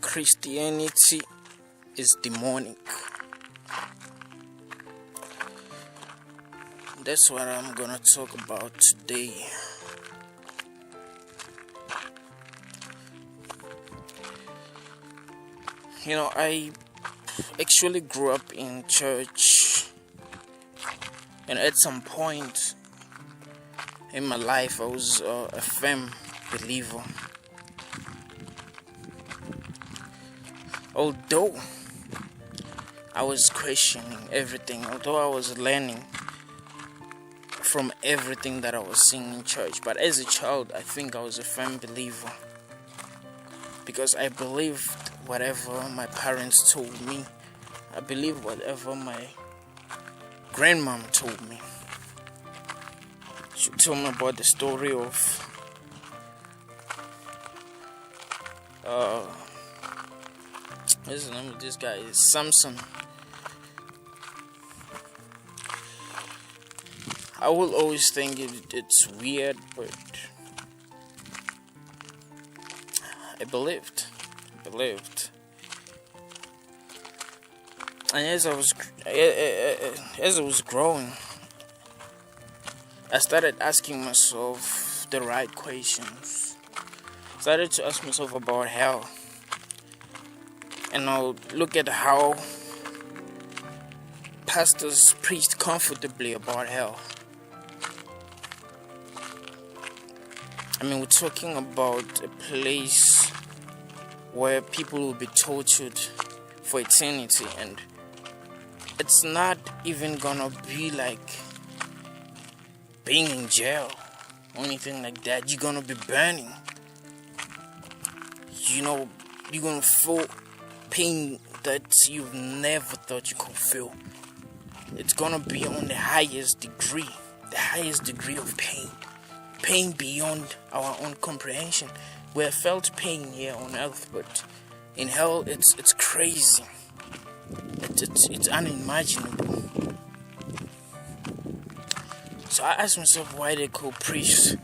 Christianity is demonic. That's what I'm gonna talk about today. I actually grew up in church, and at some point in my life I was a firm believer. Although I was questioning everything, although I was learning from everything that I was seeing in church, but as a child I think I was a firm believer, because I believed whatever my parents told me. I believed whatever my grandmom told me. She told me about the story of what's the name of this guy? It's Samson. I will always think it's weird, but I believed. And as I was growing, I started asking myself the right questions. Started to ask myself about hell. And I'll look at how pastors preached comfortably about hell. We're talking about a place where people will be tortured for eternity, and it's not even gonna be like being in jail or anything like that. You're gonna be burning. You're gonna feel pain that you've never thought you could feel. It's gonna be on the highest degree of pain beyond our own comprehension. We have felt pain here on earth, but in hell it's crazy. It's unimaginable. So I asked myself why they could preach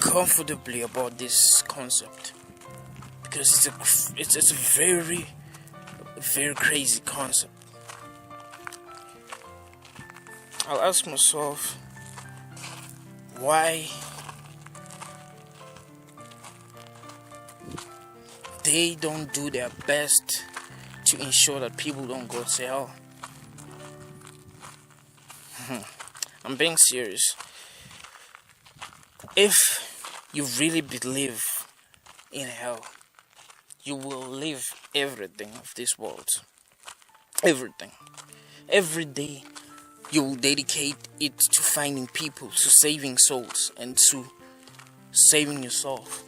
comfortably about this concept, because it's a very, very crazy concept. I'll ask myself why they don't do their best to ensure that people don't go to hell. I'm being serious. If you really believe in hell, you will leave everything of this world. Everything. Every day you will dedicate it to finding people, to saving souls, and to saving yourself.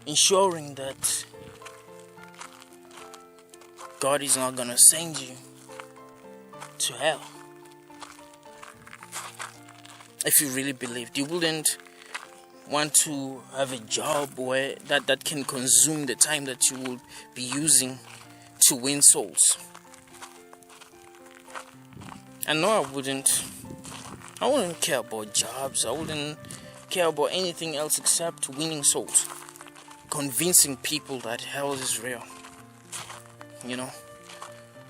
Ensuring that God is not gonna send you to hell. If you really believed, you wouldn't want to have a job where that can consume the time that you will be using to win souls. I know I wouldn't care about jobs. I wouldn't care about anything else except winning souls, convincing people that hell is real.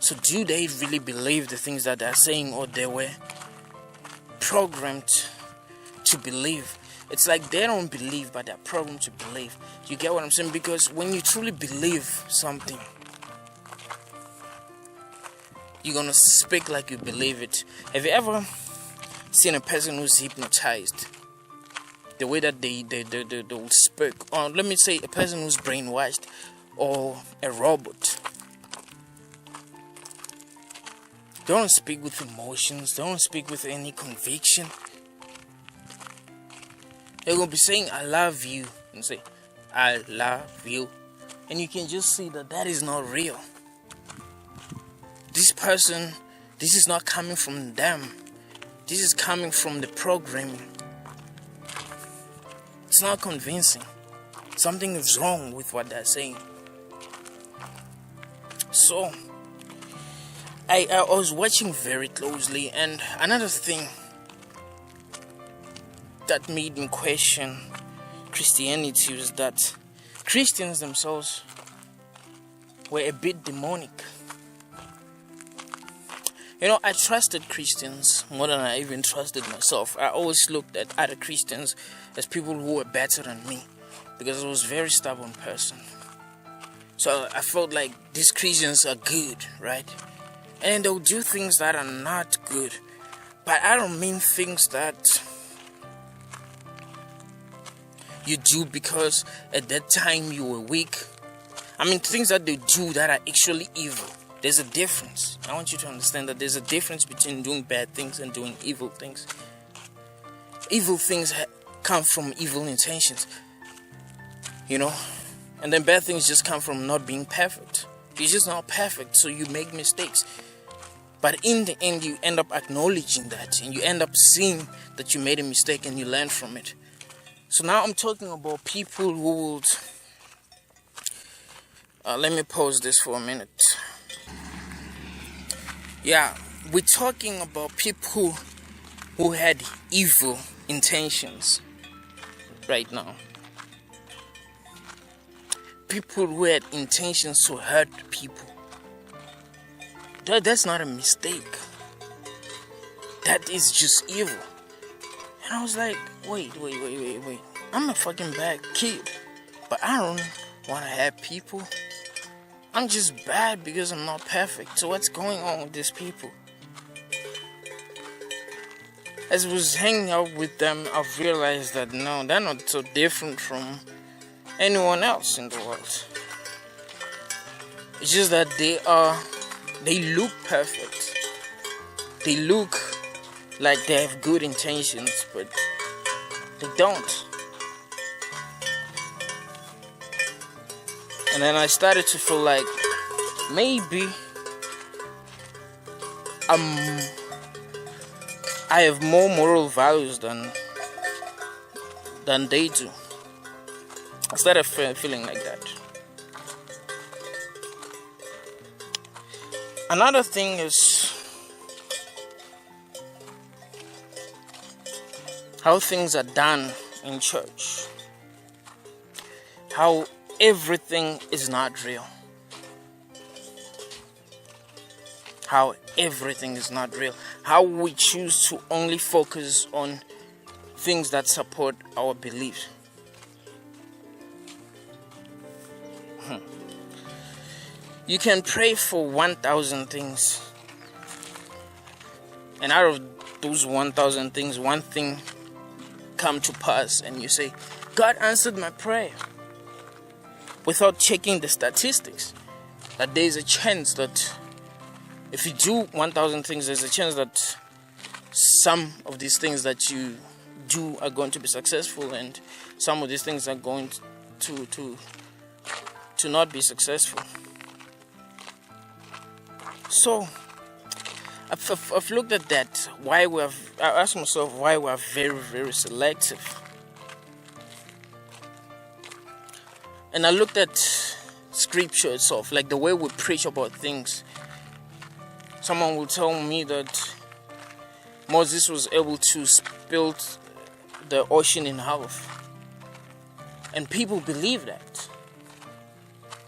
So do they really believe the things that they're saying, or they were programmed to believe? It's like they don't believe, but they're programmed to believe. You get what I'm saying? Because when you truly believe something, you're gonna speak like you believe it. Have you ever seen a person who's hypnotized? The way that they will speak, or let me say a person who's brainwashed, or a robot. They don't speak with emotions. They don't speak with any conviction. They're going to be saying, I love you. And say, I love you. And you can just see that is not real. This person, this is not coming from them. This is coming from the programming. It's not convincing. Something is wrong with what they're saying. So, I was watching very closely, and another thing that made me question Christianity was that Christians themselves were a bit demonic. I trusted Christians more than I even trusted myself. I always looked at other Christians as people who were better than me because I was a very stubborn person. So I felt like these Christians are good, right? And they'll do things that are not good. But I don't mean things that you do because at that time you were weak. I mean things that they do that are actually evil. There's a difference. I want you to understand that there's a difference between doing bad things and doing evil things. Evil things come from evil intentions, and then bad things just come from not being perfect. You're just not perfect, so you make mistakes. But in the end, you end up acknowledging that, and you end up seeing that you made a mistake and you learn from it. So now I'm talking about people who would... let me pause this for a minute. Yeah, we're talking about people who had evil intentions right now. People who had intentions to hurt people. That's not a mistake. That is just evil. And I was like, wait. I'm a fucking bad kid. But I don't want to hurt people. I'm just bad because I'm not perfect. So what's going on with these people? As I was hanging out with them, I've realized that no, they're not so different from anyone else in the world. It's just that they look perfect. They look like they have good intentions, but they don't. And then I started to feel like maybe I have more moral values than they do. I started feeling like that. Another thing is how things are done in church. How everything is not real. How everything is not real. How we choose to only focus on things that support our beliefs. You can pray for 1,000 things, and out of those 1,000 things, one thing come to pass, and you say, God answered my prayer, without checking the statistics. That there's a chance that if you do 1,000 things, there's a chance that some of these things that you do are going to be successful, and some of these things are going to not be successful. So I've looked at that. I asked myself why we are very, very selective. And I looked at scripture itself, like the way we preach about things. Someone will tell me that Moses was able to split the ocean in half. And people believe that.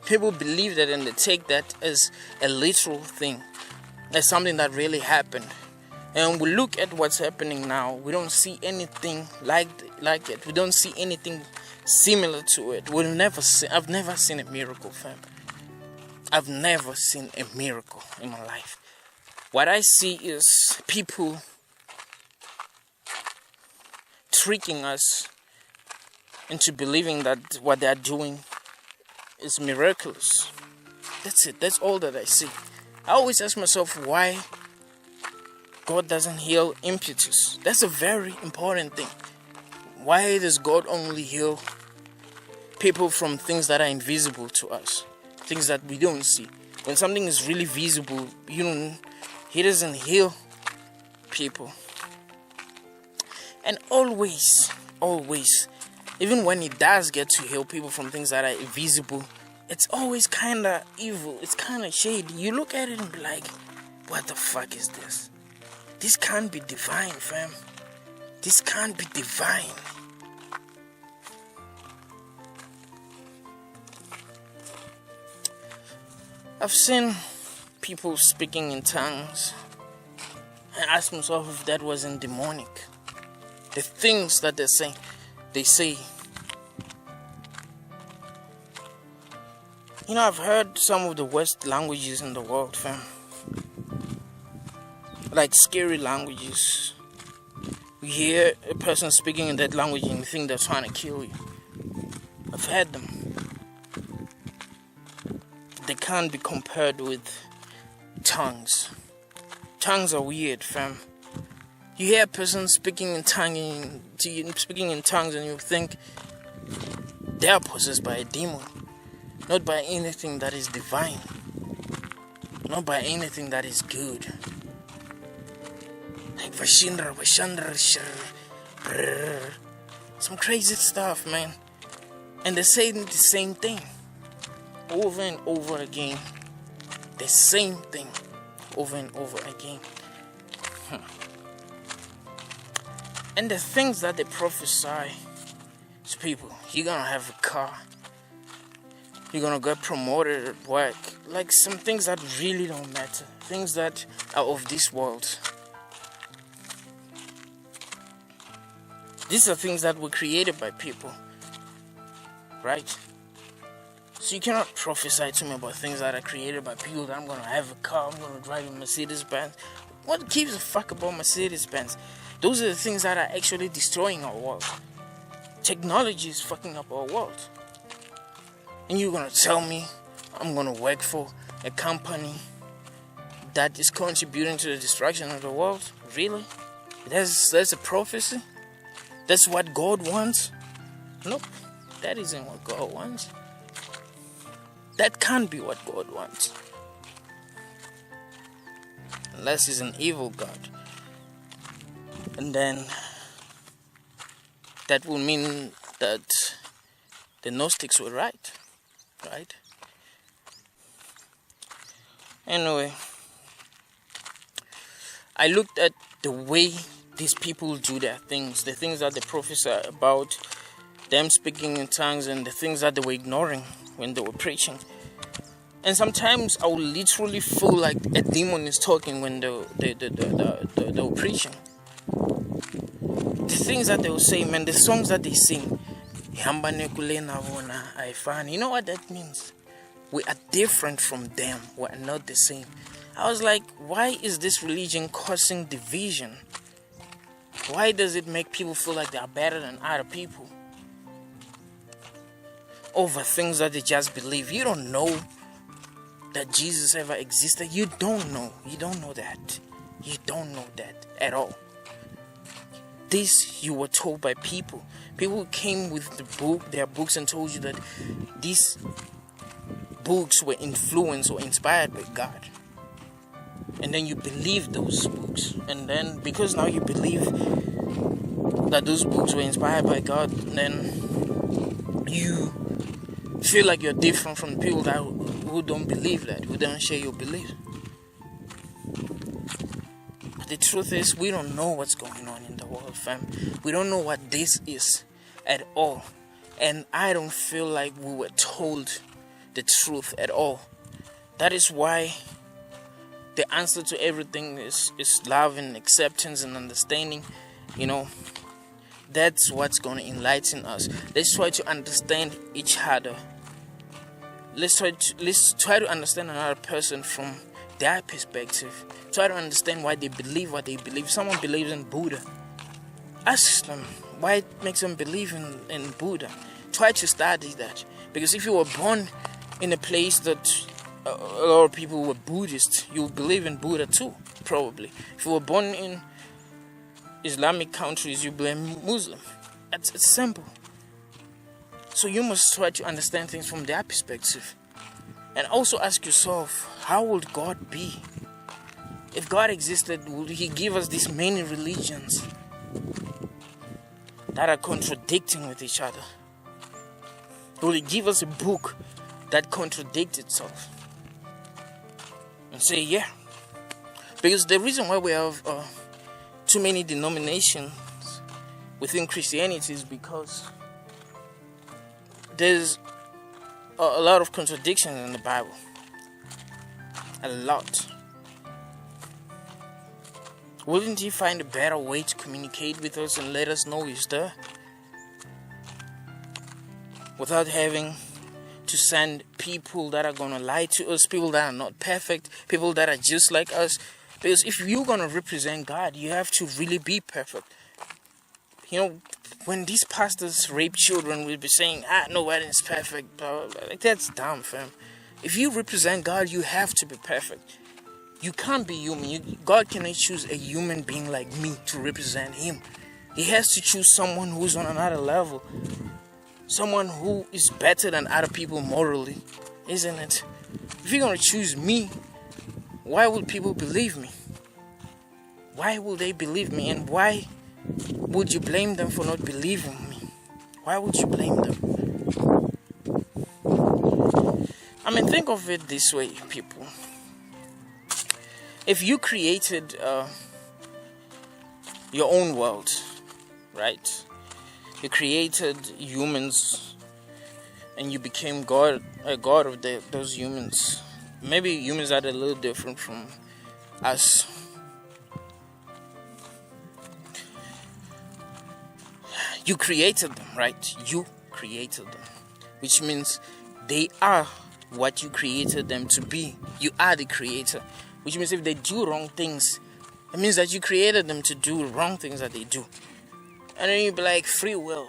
People believe that, and they take that as a literal thing, as something that really happened. And we look at what's happening now, we don't see anything like it. We don't see anything similar to it. I've never seen a miracle, fam. I've never seen a miracle in my life. What I see is people tricking us into believing that what they are doing is miraculous. That's it. That's all that I see. I always ask myself why God doesn't heal impetus. That's a very important thing. Why does God only heal people from things that are invisible to us? Things that we don't see. When something is really visible, He doesn't heal people. And always, even when He does get to heal people from things that are invisible, it's always kind of evil. It's kind of shady. You look at it and be like, what the fuck is this? This can't be divine, fam. This can't be divine. I've seen people speaking in tongues and ask myself if that wasn't demonic. The things that they say. I've heard some of the worst languages in the world, fam. Like scary languages. You hear a person speaking in that language and you think they're trying to kill you. I've heard them. They can't be compared with tongues. Tongues are weird, fam. You hear a person speaking in tongues and you think they are possessed by a demon. Not by anything that is divine. Not by anything that is good. Like Vashindra, some crazy stuff, man. And they're saying the same thing over and over again. The same thing over and over again. And the things that they prophesy to people, you're gonna have a car, you're gonna get promoted at work, like some things that really don't matter, things that are of this world. These are things that were created by people, right? So you cannot prophesy to me about things that are created by people, that I'm gonna have a car, I'm gonna drive a Mercedes-Benz. What gives a fuck about Mercedes-Benz? Those are the things that are actually destroying our world. Technology is fucking up our world. And you're gonna tell me I'm gonna work for a company that is contributing to the destruction of the world? Really? That's a prophecy? That's what God wants? Nope, that isn't what God wants. That can't be what God wants. Unless He's an evil God. And then that would mean that the Gnostics were right? Anyway, I looked at the way these people do their things, the things that they prophesy about, them speaking in tongues, and the things that they were ignoring when they were preaching. And sometimes I would literally feel like a demon is talking when they were preaching. The things that they will say, man, the songs that they sing, you know what that means? We are different from them. We are not the same. I was like, why is this religion causing division? Why does it make people feel like they are better than other people? Over things that they just believe. You don't know that Jesus ever existed. You don't know. You don't know that. You don't know that at all. This you were told by people. People came with their books and told you that these books were influenced or inspired by God. And then you believe those books. And then because now you believe that those books were inspired by God, then you feel like you're different from the people who don't believe that, who don't share your belief. But the truth is, we don't know what's going on in the world, fam. We don't know what this is at all. And I don't feel like we were told the truth at all. That is why the answer to everything is love and acceptance and understanding. That's what's going to enlighten us. Let's try to understand each other. Let's try to understand another person from their perspective. Try to understand why they believe what they believe. Someone believes in Buddha. Ask them why it makes them believe in Buddha. Try to study that. Because if you were born in a place that a lot of people were Buddhist, you would believe in Buddha too, probably. If you were born in Islamic countries, you blame Muslim. It's simple. So you must try to understand things from their perspective. And also ask yourself, how would God be? If God existed, would He give us these many religions that are contradicting with each other? Will He give us a book that contradicts itself? And say, yeah. Because the reason why we have too many denominations within Christianity is because there's a lot of contradictions in the Bible. A lot. Wouldn't he find a better way to communicate with us and let us know he's there? Without having to send people that are gonna lie to us, people that are not perfect, people that are just like us. Because if you're gonna represent God, you have to really be perfect. You know, when these pastors rape children, we'll be saying, nobody's perfect, blah, blah, blah. Like, that's dumb, fam. If you represent God, you have to be perfect. You can't be human. God cannot choose a human being like me to represent him. He has to choose someone who's on another level. Someone who is better than other people morally, isn't it? If you're going to choose me, why would people believe me? Why will they believe me? And why would you blame them for not believing me? Why would you blame them? I mean, think of it this way, people. If you created your own world, right? You created humans and you became a god of those humans. Maybe humans are a little different from us. You created them, right? You created them. Which means they are what you created them to be. You are the creator. Which means if they do wrong things, it means that you created them to do wrong things that they do. And then you'd be like, free will.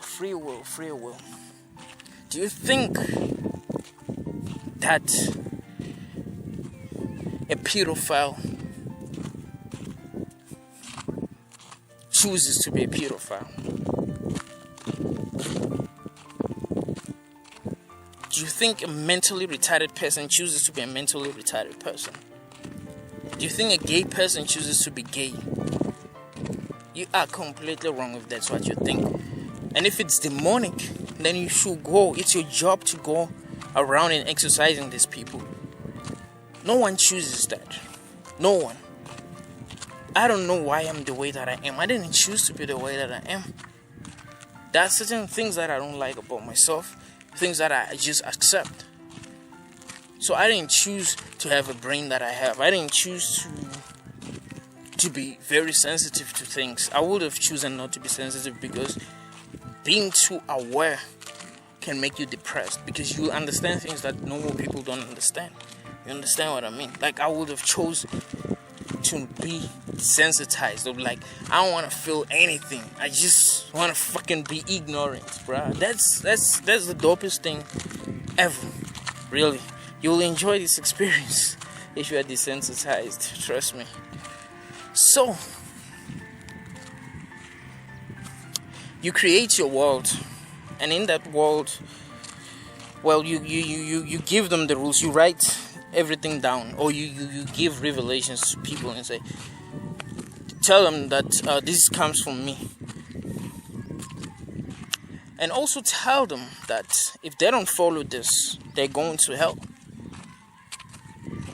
Do you think that a pedophile chooses to be a pedophile? Do you think a mentally retarded person chooses to be a mentally retarded person? Do you think a gay person chooses to be gay? You are completely wrong if that's what you think. And if it's demonic, then you should go. It's your job to go around and exercising these people. No one chooses that. No one. I don't know why I'm the way that I am. I didn't choose to be the way that I am. There are certain things that I don't like about myself. Things that I just accept. So I didn't choose to have a brain that I have. I didn't choose to be very sensitive to things. I would have chosen not to be sensitive because being too aware can make you depressed because you understand things that normal people don't understand. You understand what I mean? Like, I would have chose to be sensitized. Of like, I don't want to feel anything. I just want to fucking be ignorant, bruh. That's the dopest thing ever. Really. You'll enjoy this experience if you are desensitized. Trust me. So, you create your world, and in that world, well, you give them the rules. You write everything down, or you give revelations to people and say, tell them that this comes from me, and also tell them that if they don't follow this, they're going to hell.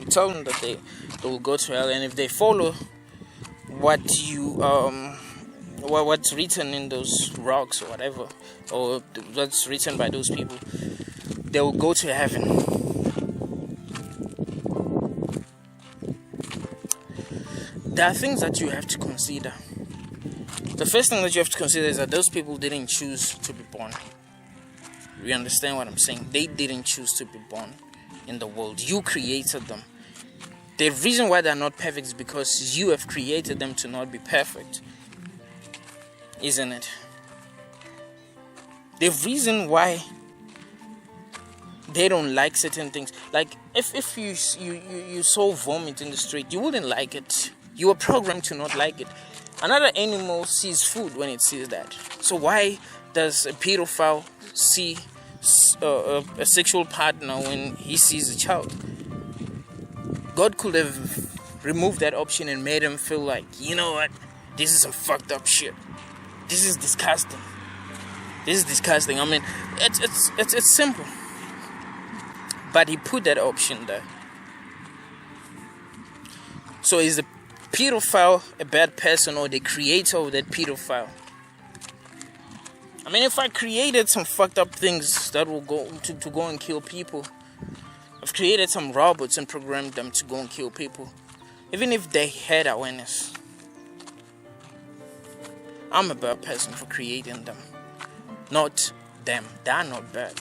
You tell them that they will go to hell, and if they follow what you what's written in those rocks or whatever, or what's written by those people, they will go to heaven. There are things that you have to consider. The first thing that you have to consider is that those people didn't choose to be born. You understand what I'm saying? They didn't choose to be born in the world. You created them. The reason why they're not perfect is because you have created them to not be perfect. Isn't it? The reason why they don't like certain things, like if you saw vomit in the street, you wouldn't like it. You were programmed to not like it. Another animal sees food when it sees that. So why does a pedophile see a sexual partner when he sees a child? God could have removed that option and made him feel like, you know what, this is some fucked up shit. This is disgusting. This is disgusting. I mean, it's simple. But he put that option there. So is the pedophile a bad person or the creator of that pedophile? I mean, if I created some fucked up things that will go to go and kill people, I've created some robots and programmed them to go and kill people, even if they had awareness. I'm a bad person for creating them, not them. They're not bad.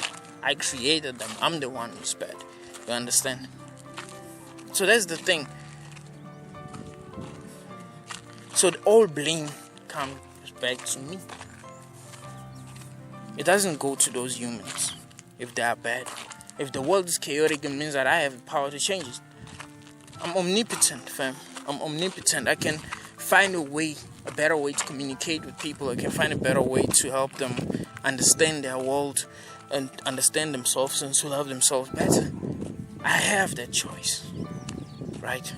I created them. I'm the one who's bad. You understand? So that's the thing. So all blame comes back to me. It doesn't go to those humans if they are bad. If the world is chaotic, it means that I have the power to change it. I'm omnipotent, fam. I'm omnipotent. I can find a better way to communicate with people. I can find a better way to help them understand their world and understand themselves and to love themselves better. I have that choice, right?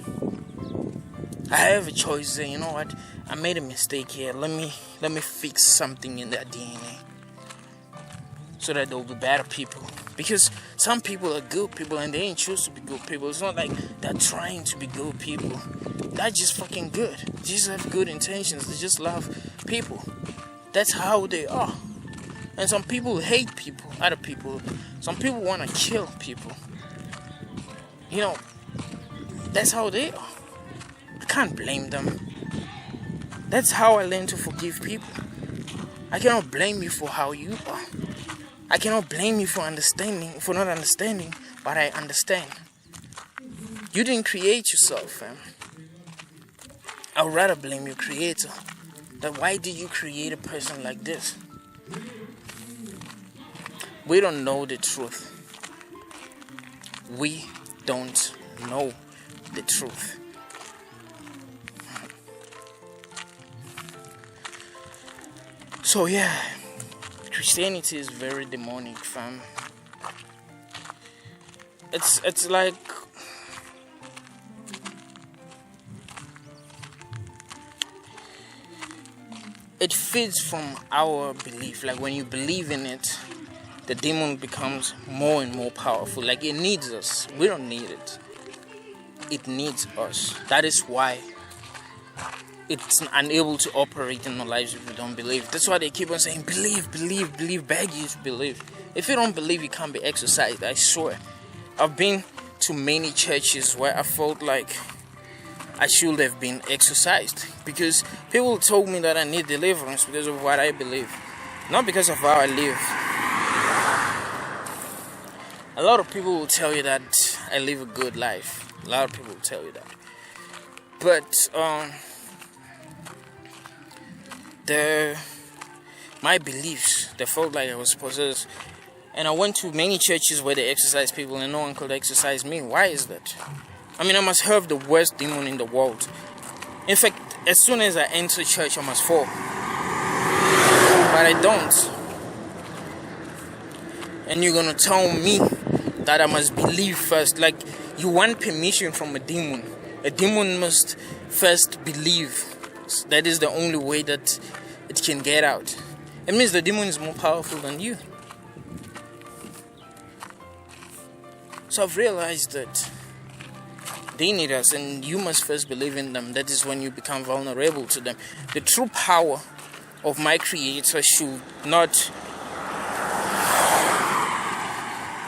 I have a choice to say, you know what? I made a mistake here. Let me fix something in their DNA so that they'll be better people. Because some people are good people and they ain't choose to be good people. It's not like they're trying to be good people. They're just fucking good. They just have good intentions. They just love people. That's how they are. And some people hate people, other people. Some people want to kill people. You know, that's how they are. I can't blame them. That's how I learned to forgive people. I cannot blame you for how you are. I cannot blame you for not understanding what I understand. You didn't create yourself, fam. I would rather blame your creator. That why did you create a person like this? We don't know the truth. We don't know the truth. So yeah, Christianity is very demonic, fam. It's like it feeds from our belief. Like when you believe in it, the demon becomes more and more powerful. Like it needs us. We don't need it. It needs us. That is why it's unable to operate in our lives if we don't believe. That's why they keep on saying, believe, beg you to believe. If you don't believe, you can't be exercised, I swear. I've been to many churches where I felt like I should have been exercised. Because people told me that I need deliverance because of what I believe. Not because of how I live. A lot of people will tell you that I live a good life. A lot of people will tell you that. But, my beliefs, they felt like I was possessed. And I went to many churches where they exercise people and no one could exercise me. Why is that? I mean, I must have the worst demon in the world. In fact, as soon as I enter church, I must fall. But I don't. And you're gonna tell me that I must believe first. Like, you want permission from a demon. A demon must first believe. That is the only way that it can get out. It means the demon is more powerful than you. So I've realized that they need us and you must first believe in them. That is when you become vulnerable to them. The true power of my creator should not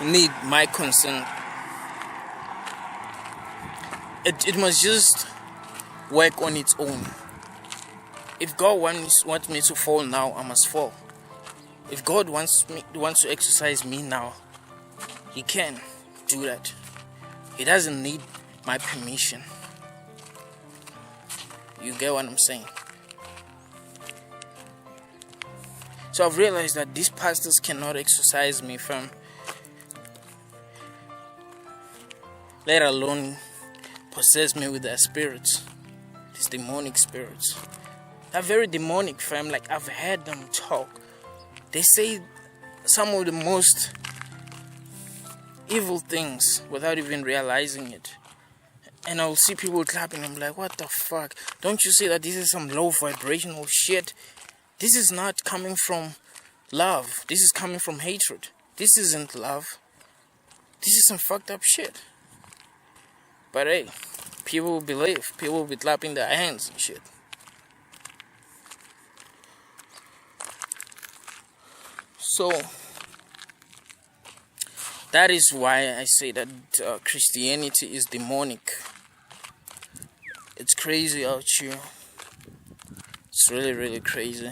need my consent. It must just work on its own. If God wants me to fall now, I must fall. If God wants to exercise me now, He can do that. He doesn't need my permission. You get what I'm saying? So I've realized that these pastors cannot exercise me from, let alone possess me with their spirits, these demonic spirits. They're very demonic, fam. Like, I've heard them talk. They say some of the most evil things without even realizing it. And I'll see people clapping. I'm like, what the fuck? Don't you see that this is some low vibrational shit? This is not coming from love. This is coming from hatred. This isn't love. This is some fucked up shit. But hey, people will believe. People will be clapping their hands and shit. So, That is why I say that Christianity is demonic. It's crazy out here. It's really, really crazy.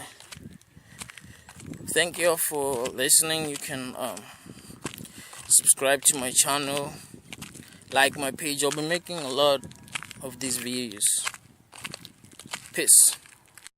Thank you all for listening. You can subscribe to my channel, like my page. I'll be making a lot of these videos. Peace.